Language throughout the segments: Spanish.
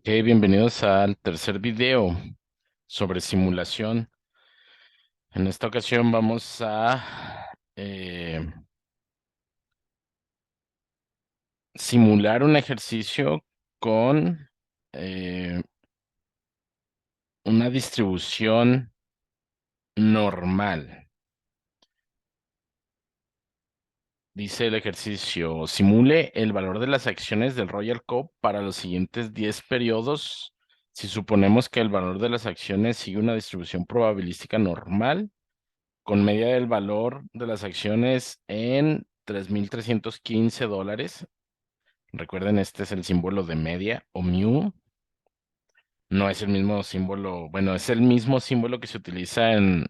Ok, bienvenidos al tercer video sobre simulación. En esta ocasión vamos a simular un ejercicio con eh, una distribución normal. Dice el ejercicio, simule el valor de las acciones del Royal Cup para los siguientes 10 periodos. Si suponemos que el valor de las acciones sigue una distribución probabilística normal, con media del valor de las acciones en $3,315. Recuerden, este es el símbolo de media o mu. No es el mismo símbolo, bueno, es el mismo símbolo que se utiliza en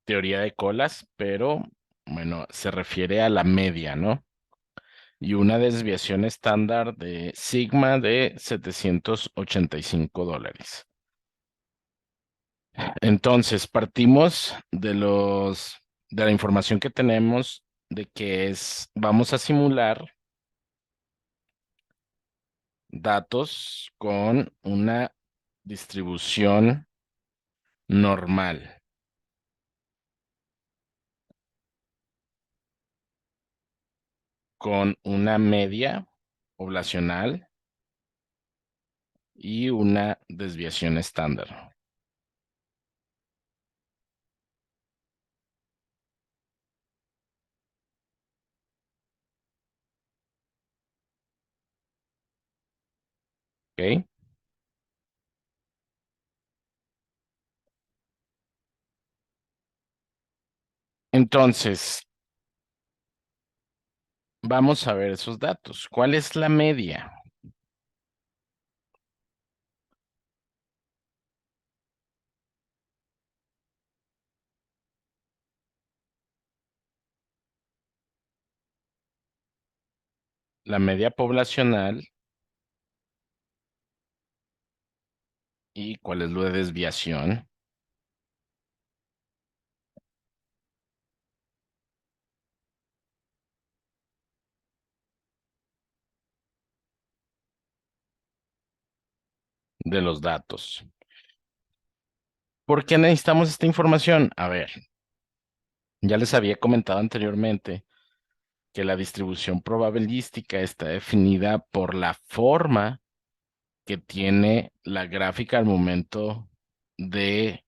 teoría de colas, pero bueno, se refiere a la media, ¿no? Y una desviación estándar de sigma de $785. Entonces, partimos de la información que tenemos de que vamos a simular datos con una distribución normal, con una media poblacional y una desviación estándar. ¿Ok? Entonces, vamos a ver esos datos. ¿Cuál es la media? La media poblacional. ¿Y cuál es la desviación de los datos? ¿Por qué necesitamos esta información? A ver, ya les había comentado anteriormente que la distribución probabilística está definida por la forma que tiene la gráfica al momento de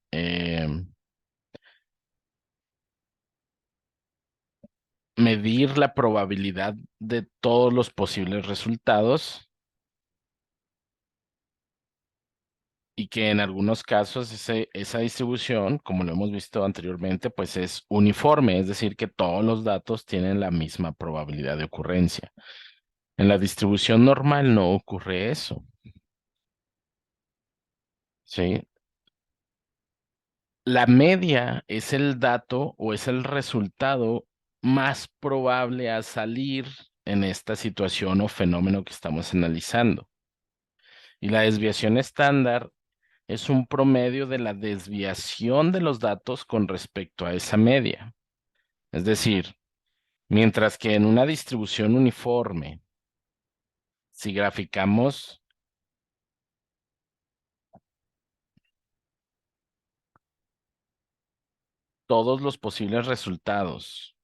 medir la probabilidad de todos los posibles resultados, y que en algunos casos esa distribución, como lo hemos visto anteriormente, pues es uniforme, es decir, que todos los datos tienen la misma probabilidad de ocurrencia. En la distribución normal no ocurre eso, ¿sí? La media es el dato o es el resultado más probable a salir en esta situación o fenómeno que estamos analizando. Y la desviación estándar es un promedio de la desviación de los datos con respecto a esa media. Es decir, mientras que en una distribución uniforme, si graficamos todos los posibles resultados,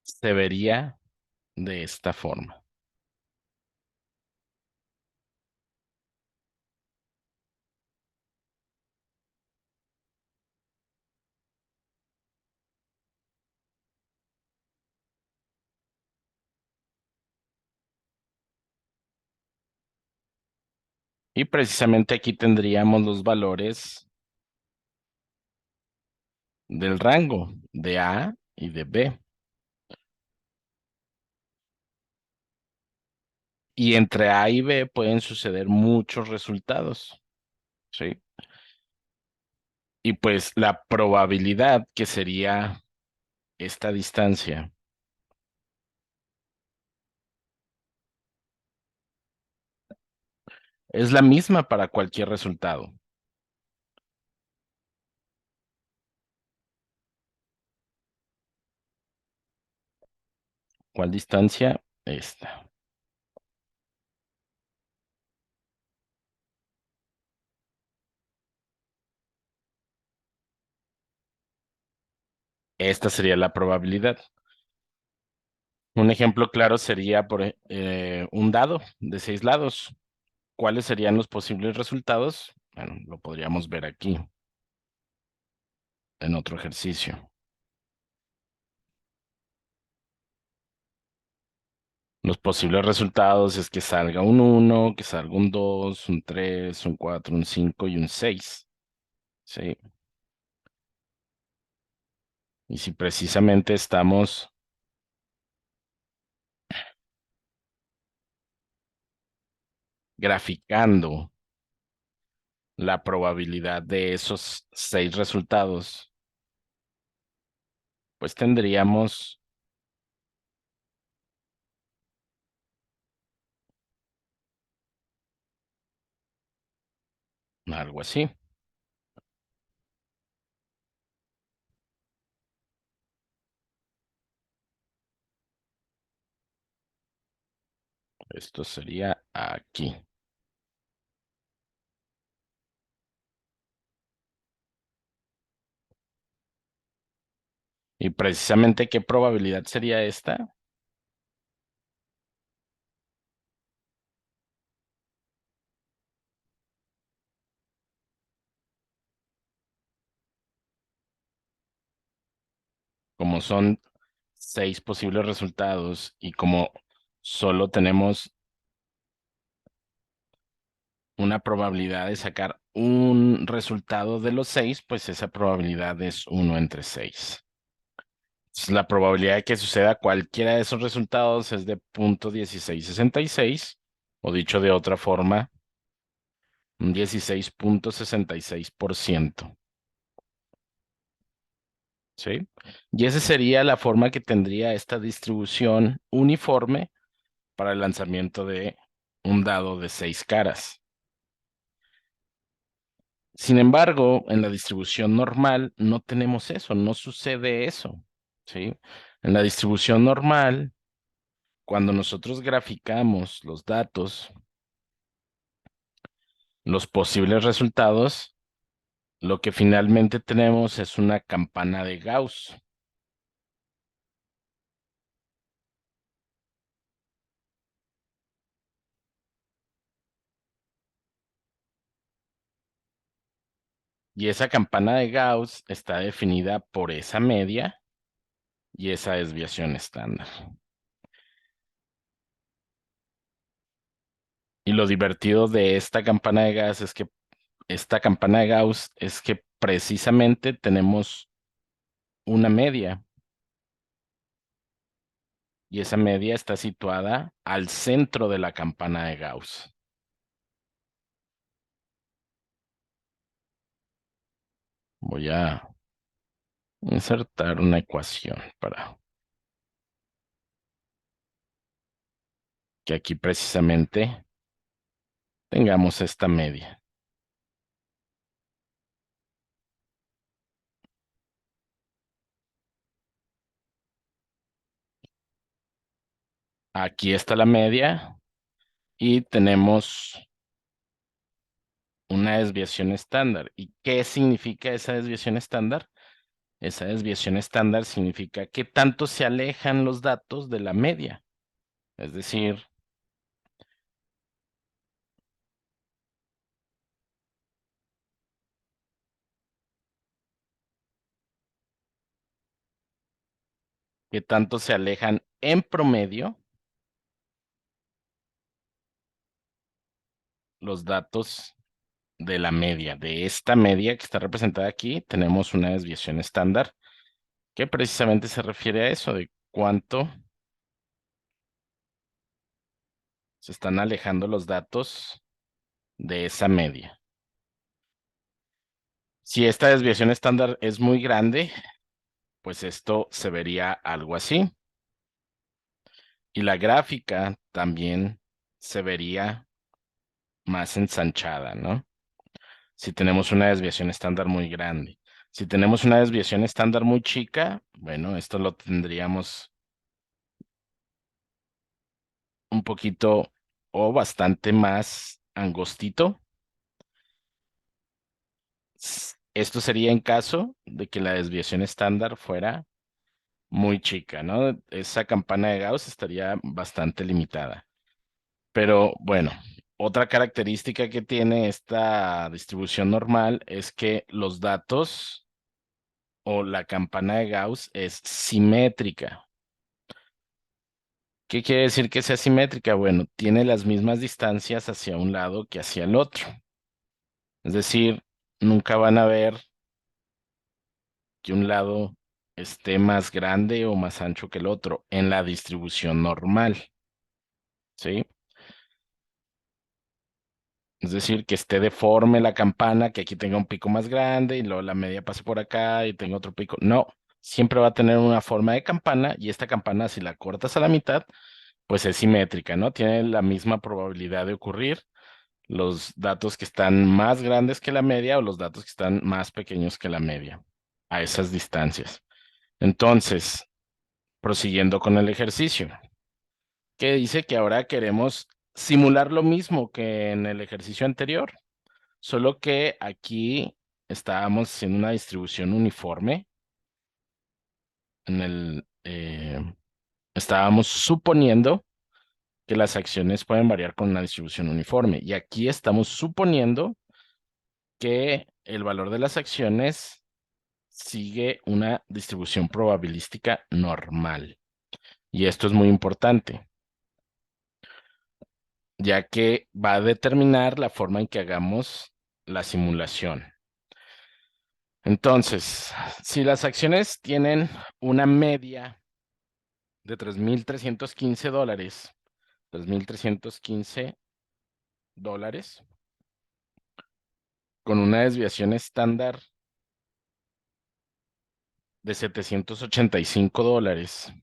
se vería de esta forma. Y precisamente aquí tendríamos los valores del rango de A y de B. Y entre A y B pueden suceder muchos resultados, ¿sí? Y pues la probabilidad que sería esta distancia es la misma para cualquier resultado. ¿Cuál distancia? Esta. Esta sería la probabilidad. Un ejemplo claro sería un dado de 6 lados. ¿Cuáles serían los posibles resultados? Bueno, lo podríamos ver aquí en otro ejercicio. Los posibles resultados es que salga un 1, que salga un 2, un 3, un 4, un 5 y un 6. ¿Sí? Y si precisamente estamos graficando la probabilidad de esos 6 resultados, pues tendríamos algo así. Esto sería aquí. Y precisamente, ¿qué probabilidad sería esta? Como son 6 posibles resultados y como solo tenemos una probabilidad de sacar un resultado de los 6, pues esa probabilidad es 1 entre 6. Entonces, la probabilidad de que suceda cualquiera de esos resultados es de 0.1666, o dicho de otra forma, un 16.66%. ¿Sí? Y esa sería la forma que tendría esta distribución uniforme para el lanzamiento de un dado de 6 caras. Sin embargo, en la distribución normal no tenemos eso, no sucede eso, ¿sí? En la distribución normal, cuando nosotros graficamos los datos, los posibles resultados, lo que finalmente tenemos es una campana de Gauss. Y esa campana de Gauss está definida por esa media y esa desviación estándar. Y lo divertido de esta campana de Gauss es que precisamente tenemos una media y esa media está situada al centro de la campana de Gauss. Voy a insertar una ecuación para que aquí precisamente tengamos esta media. Aquí está la media y tenemos una desviación estándar. ¿Y qué significa esa desviación estándar? Esa desviación estándar significa que tanto se alejan los datos de la media. Es decir, que tanto se alejan en promedio los datos de la media. De esta media que está representada aquí, tenemos una desviación estándar que precisamente se refiere a eso, de cuánto se están alejando los datos de esa media. Si esta desviación estándar es muy grande, pues esto se vería algo así. Y la gráfica también se vería más ensanchada, ¿no? Si tenemos una desviación estándar muy grande. Si tenemos una desviación estándar muy chica, bueno, esto lo tendríamos un poquito o bastante más angostito. Esto sería en caso de que la desviación estándar fuera muy chica, ¿no? Esa campana de Gauss estaría bastante limitada. Pero bueno, otra característica que tiene esta distribución normal es que los datos o la campana de Gauss es simétrica. ¿Qué quiere decir que sea simétrica? Bueno, tiene las mismas distancias hacia un lado que hacia el otro. Es decir, nunca van a ver que un lado esté más grande o más ancho que el otro en la distribución normal, ¿sí? Es decir, que esté deforme la campana, que aquí tenga un pico más grande y luego la media pase por acá y tenga otro pico. No, siempre va a tener una forma de campana y esta campana, si la cortas a la mitad, pues es simétrica, ¿no? Tiene la misma probabilidad de ocurrir los datos que están más grandes que la media o los datos que están más pequeños que la media a esas distancias. Entonces, prosiguiendo con el ejercicio, que dice que ahora queremos simular lo mismo que en el ejercicio anterior, solo que aquí estábamos haciendo una distribución uniforme. Estábamos suponiendo que las acciones pueden variar con una distribución uniforme. Y aquí estamos suponiendo que el valor de las acciones sigue una distribución probabilística normal. Y esto es muy importante, ya que va a determinar la forma en que hagamos la simulación. Entonces, si las acciones tienen una media de $3,315, $3,315, con una desviación estándar de $785,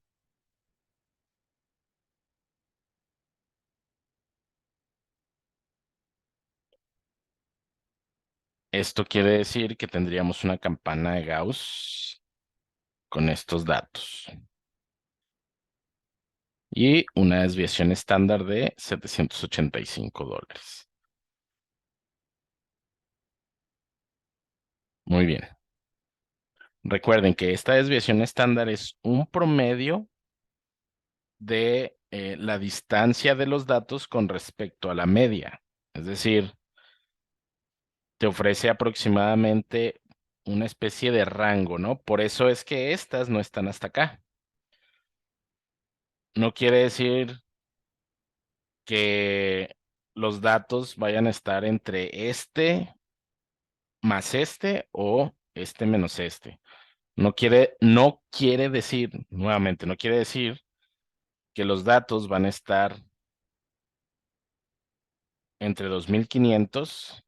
esto quiere decir que tendríamos una campana de Gauss con estos datos y una desviación estándar de $785. Muy bien. Recuerden que esta desviación estándar es un promedio de la distancia de los datos con respecto a la media. Es decir, te ofrece aproximadamente una especie de rango, ¿no? Por eso es que estas no están hasta acá. No quiere decir que los datos vayan a estar entre este más este o este menos este. No quiere decir, nuevamente, no quiere decir que los datos van a estar entre 2,500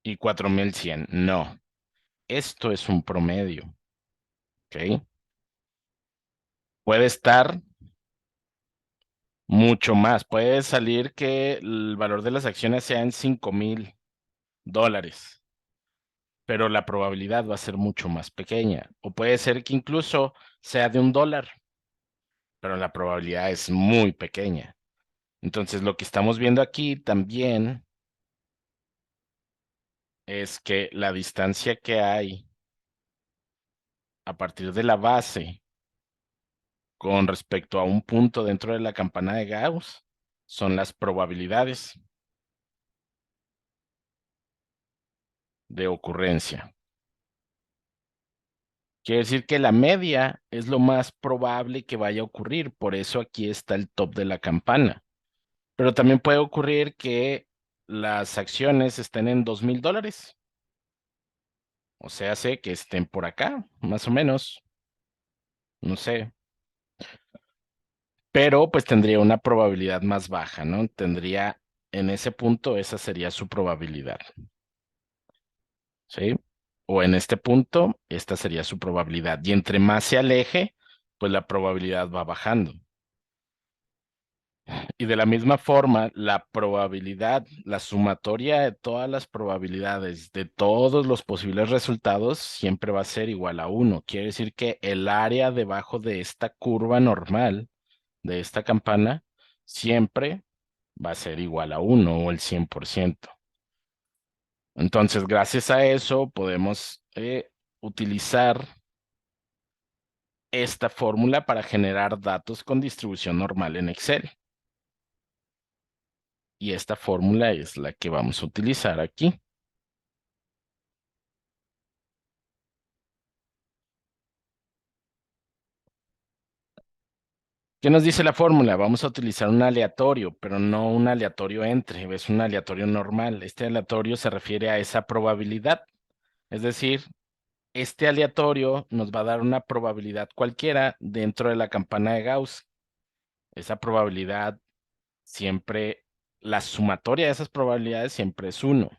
y 4,100. No, esto es un promedio, ¿ok? Puede estar mucho más. Puede salir que el valor de las acciones sea en $5,000, pero la probabilidad va a ser mucho más pequeña. O puede ser que incluso sea de $1, pero la probabilidad es muy pequeña. Entonces, lo que estamos viendo aquí también es que la distancia que hay a partir de la base con respecto a un punto dentro de la campana de Gauss son las probabilidades de ocurrencia. Quiere decir que la media es lo más probable que vaya a ocurrir, por eso aquí está el top de la campana. Pero también puede ocurrir que las acciones estén en $2,000, o sea, sé que estén por acá, más o menos, no sé, pero pues tendría una probabilidad más baja, ¿no? Tendría en ese punto esa sería su probabilidad, ¿sí? O en este punto, esta sería su probabilidad. Y entre más se aleje, pues la probabilidad va bajando. Y de la misma forma, la probabilidad, la sumatoria de todas las probabilidades de todos los posibles resultados siempre va a ser igual a uno. Quiere decir que el área debajo de esta curva normal, de esta campana, siempre va a ser igual a uno o el 100%. Entonces, gracias a eso, podemos utilizar esta fórmula para generar datos con distribución normal en Excel. Y esta fórmula es la que vamos a utilizar aquí. ¿Qué nos dice la fórmula? Vamos a utilizar un aleatorio, pero no un aleatorio entre, es un aleatorio normal. Este aleatorio se refiere a esa probabilidad. Es decir, este aleatorio nos va a dar una probabilidad cualquiera dentro de la campana de Gauss. Esa probabilidad siempre, la sumatoria de esas probabilidades siempre es uno.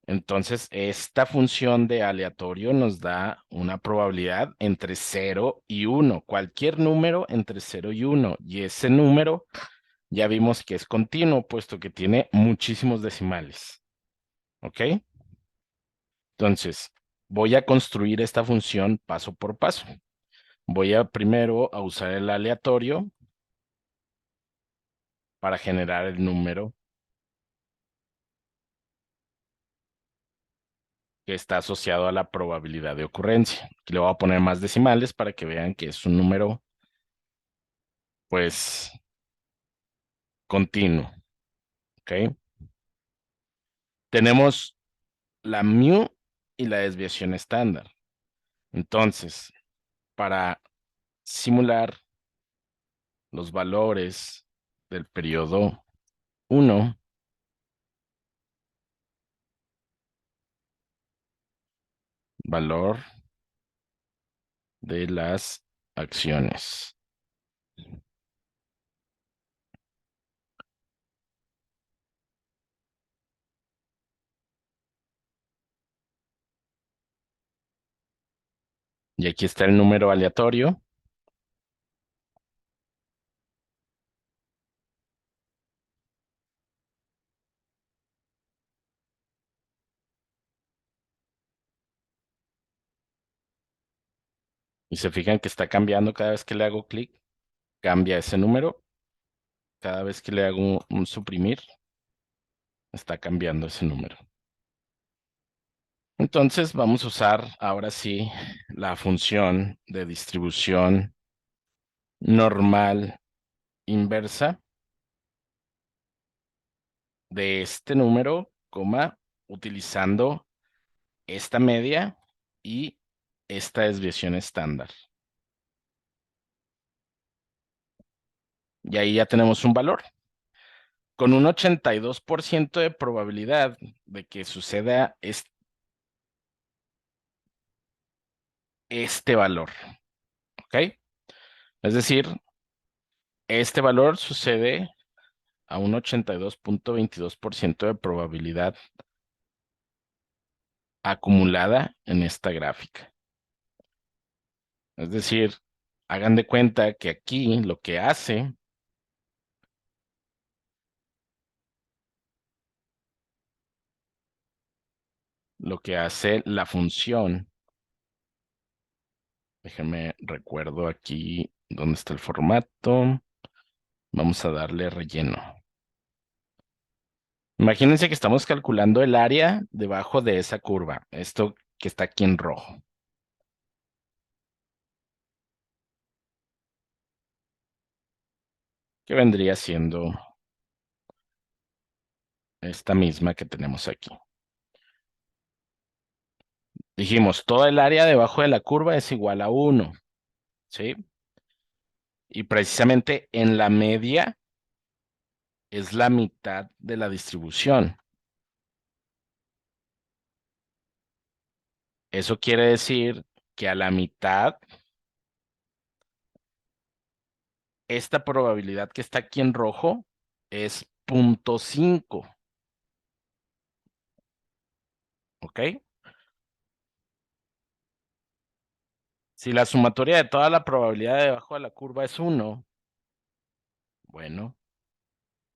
Entonces, esta función de aleatorio nos da una probabilidad entre 0 y 1, cualquier número entre 0 y 1. Y ese número ya vimos que es continuo, puesto que tiene muchísimos decimales. ¿Ok? Entonces, voy a construir esta función paso por paso. Voy a primero a usar el aleatorio para generar el número que está asociado a la probabilidad de ocurrencia. Aquí le voy a poner más decimales para que vean que es un número, pues, continuo. ¿Ok? Tenemos la mu y la desviación estándar. Entonces, para simular los valores del periodo 1, valor de las acciones. Y aquí está el número aleatorio. Y se fijan que está cambiando cada vez que le hago clic. Cambia ese número. Cada vez que le hago un suprimir, está cambiando ese número. Entonces vamos a usar ahora sí la función de distribución normal inversa de este número, coma, utilizando esta media y esta desviación estándar. Y ahí ya tenemos un valor. Con un 82% de probabilidad de que suceda este valor. ¿Ok? Es decir, este valor sucede a un 82.22% de probabilidad acumulada en esta gráfica. Es decir, hagan de cuenta que aquí lo que hace la función, déjenme recuerdo aquí dónde está el formato, vamos a darle relleno. Imagínense que estamos calculando el área debajo de esa curva, esto que está aquí en rojo. Que vendría siendo esta misma que tenemos aquí. Dijimos, toda el área debajo de la curva es igual a 1, ¿sí? Y precisamente en la media es la mitad de la distribución. Eso quiere decir que a la mitad, esta probabilidad que está aquí en rojo es 0.5. ¿Ok? Si la sumatoria de toda la probabilidad debajo de la curva es 1, bueno,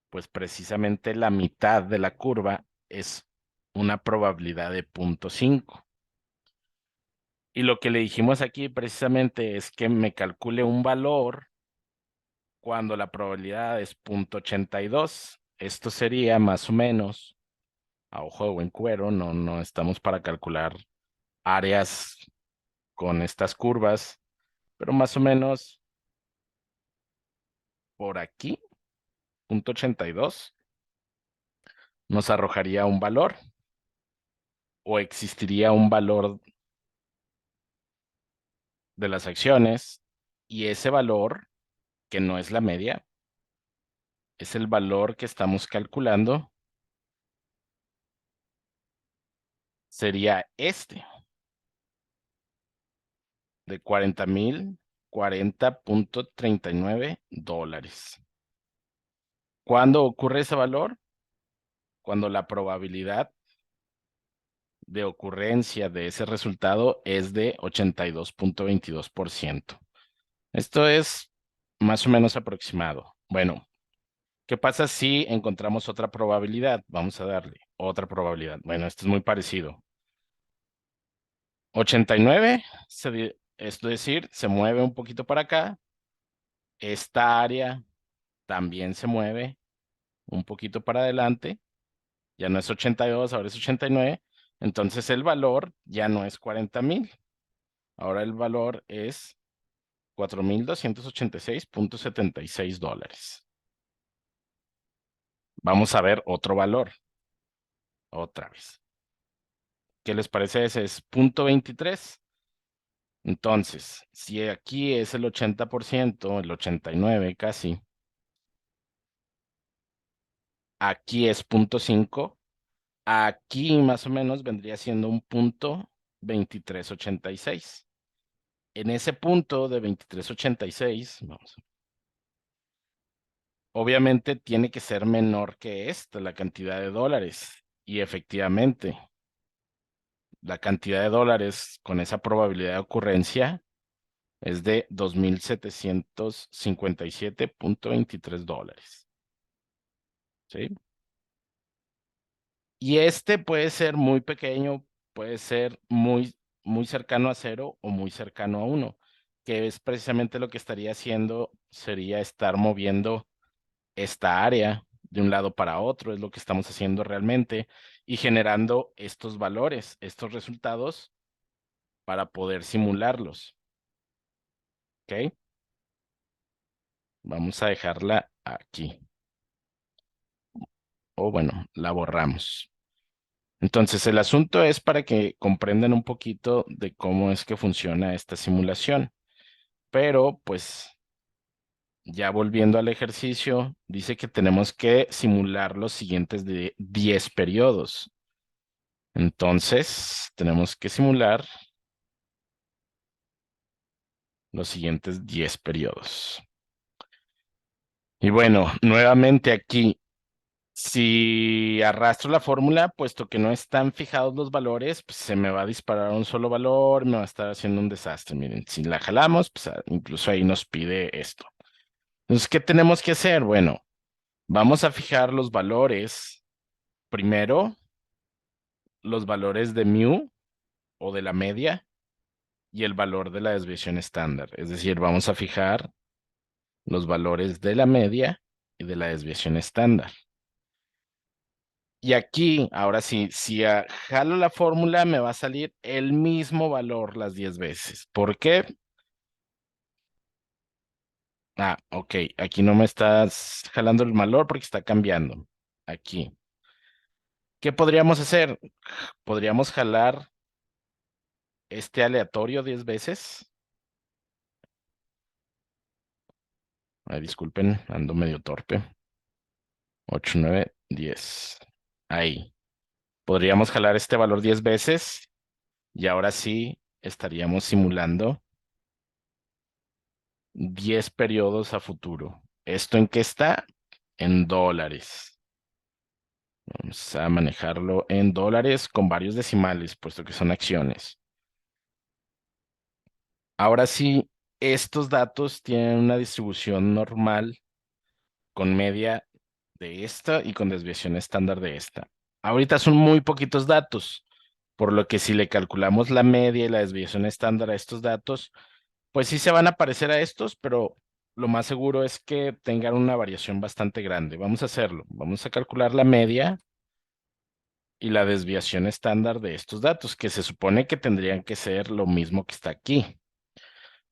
pues precisamente la mitad de la curva es una probabilidad de 0.5. Y lo que le dijimos aquí precisamente es que me calcule un valor cuando la probabilidad es 0.82. Esto sería más o menos, a ojo de buen cuero, no estamos para calcular áreas con estas curvas, pero más o menos por aquí, 0.82, nos arrojaría un valor o existiría un valor de las acciones y ese valor, que no es la media, es el valor que estamos calculando, sería este, de 40.040.39 dólares. ¿Cuándo ocurre ese valor? Cuando la probabilidad de ocurrencia de ese resultado es de 82.22%. Esto es más o menos aproximado. Bueno, ¿qué pasa si encontramos otra probabilidad? Vamos a darle otra probabilidad. Bueno, esto es muy parecido. 89, es decir, se mueve un poquito para acá. Esta área también se mueve un poquito para adelante. Ya no es 82, ahora es 89. Entonces el valor ya no es 40.000. Ahora el valor es 4.286.76 dólares. Vamos a ver otro valor, otra vez. ¿Qué les parece ese? Es 0.23. Entonces, si aquí es el 80%, el 89 casi, aquí es 0.5, aquí más o menos vendría siendo un punto 2386. En ese punto de 2386, vamos, obviamente tiene que ser menor que esta, la cantidad de dólares. Y efectivamente, la cantidad de dólares con esa probabilidad de ocurrencia es de 2.757.23 dólares. ¿Sí? Y este puede ser muy pequeño, puede ser muy cercano a cero o muy cercano a uno, que es precisamente lo que estaría haciendo, sería estar moviendo esta área de un lado para otro, es lo que estamos haciendo realmente, y generando estos valores, estos resultados para poder simularlos. ¿Ok? Vamos a dejarla aquí. O bueno, la borramos. Entonces, el asunto es para que comprendan un poquito de cómo es que funciona esta simulación. Pero, pues, ya volviendo al ejercicio, dice que tenemos que simular los siguientes de 10 periodos. Entonces, tenemos que simular los siguientes 10 periodos. Y bueno, nuevamente aquí, si arrastro la fórmula, puesto que no están fijados los valores, pues se me va a disparar un solo valor, me va a estar haciendo un desastre. Miren, si la jalamos, pues incluso ahí nos pide esto. Entonces, ¿qué tenemos que hacer? Bueno, vamos a fijar los valores. Primero, los valores de mu o de la media y el valor de la desviación estándar. Es decir, vamos a fijar los valores de la media y de la desviación estándar. Y aquí, ahora sí, si jalo la fórmula, me va a salir el mismo valor las 10 veces. ¿Por qué? Ah, ok, aquí no me estás jalando el valor porque está cambiando. Aquí. ¿Qué podríamos hacer? Podríamos jalar este aleatorio 10 veces. Ay, disculpen, ando medio torpe. 8, 9, 10. Ahí. Podríamos jalar este valor 10 veces y ahora sí estaríamos simulando 10 periodos a futuro. ¿Esto en qué está? En dólares. Vamos a manejarlo en dólares con varios decimales, puesto que son acciones. Ahora sí, estos datos tienen una distribución normal con media de esta y con desviación estándar de esta. Ahorita son muy poquitos datos, por lo que si le calculamos la media y la desviación estándar a estos datos, pues sí se van a parecer a estos, pero lo más seguro es que tengan una variación bastante grande. Vamos a hacerlo. Vamos a calcular la media y la desviación estándar de estos datos, que se supone que tendrían que ser lo mismo que está aquí.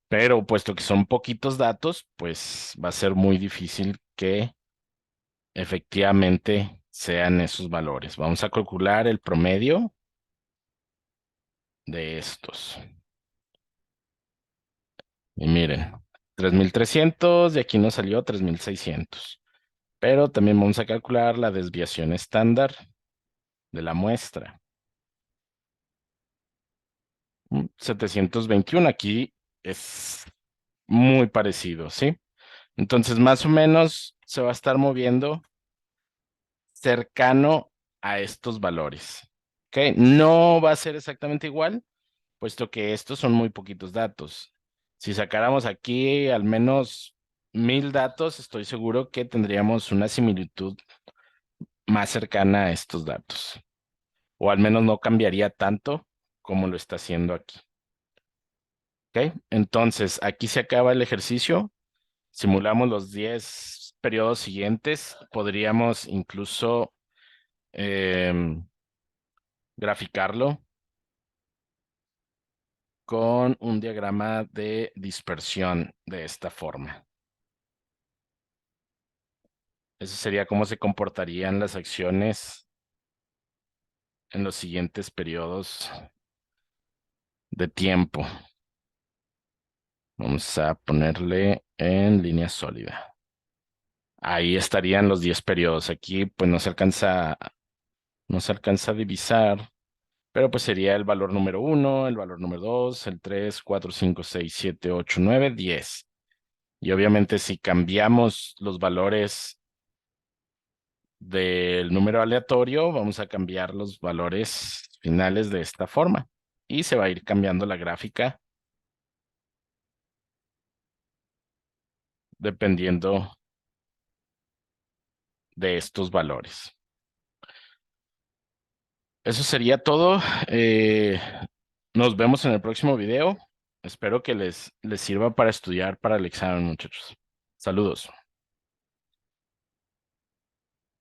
Pero puesto que son poquitos datos, pues va a ser muy difícil que efectivamente sean esos valores. Vamos a calcular el promedio de estos. Y miren, 3.300 de aquí nos salió 3.600. Pero también vamos a calcular la desviación estándar de la muestra. 721 aquí es muy parecido, ¿sí? Entonces, más o menos se va a estar moviendo cercano a estos valores. ¿Ok? No va a ser exactamente igual, puesto que estos son muy poquitos datos. Si sacáramos aquí al menos 1.000 datos, estoy seguro que tendríamos una similitud más cercana a estos datos. O al menos no cambiaría tanto como lo está haciendo aquí. ¿Ok? Entonces, aquí se acaba el ejercicio. Simulamos los 10 periodos siguientes. Podríamos incluso graficarlo con un diagrama de dispersión de esta forma. Eso sería cómo se comportarían las acciones en los siguientes periodos de tiempo. Vamos a ponerle en línea sólida. Ahí estarían los 10 periodos. Aquí pues no se alcanza a divisar, pero pues sería el valor número 1, el valor número 2, el 3, 4, 5, 6, 7, 8, 9, 10. Y obviamente si cambiamos los valores del número aleatorio, vamos a cambiar los valores finales de esta forma. Y se va a ir cambiando la gráfica dependiendo de estos valores. Eso sería todo. Nos vemos en el próximo video. Espero que les sirva para estudiar para el examen, muchachos. Saludos.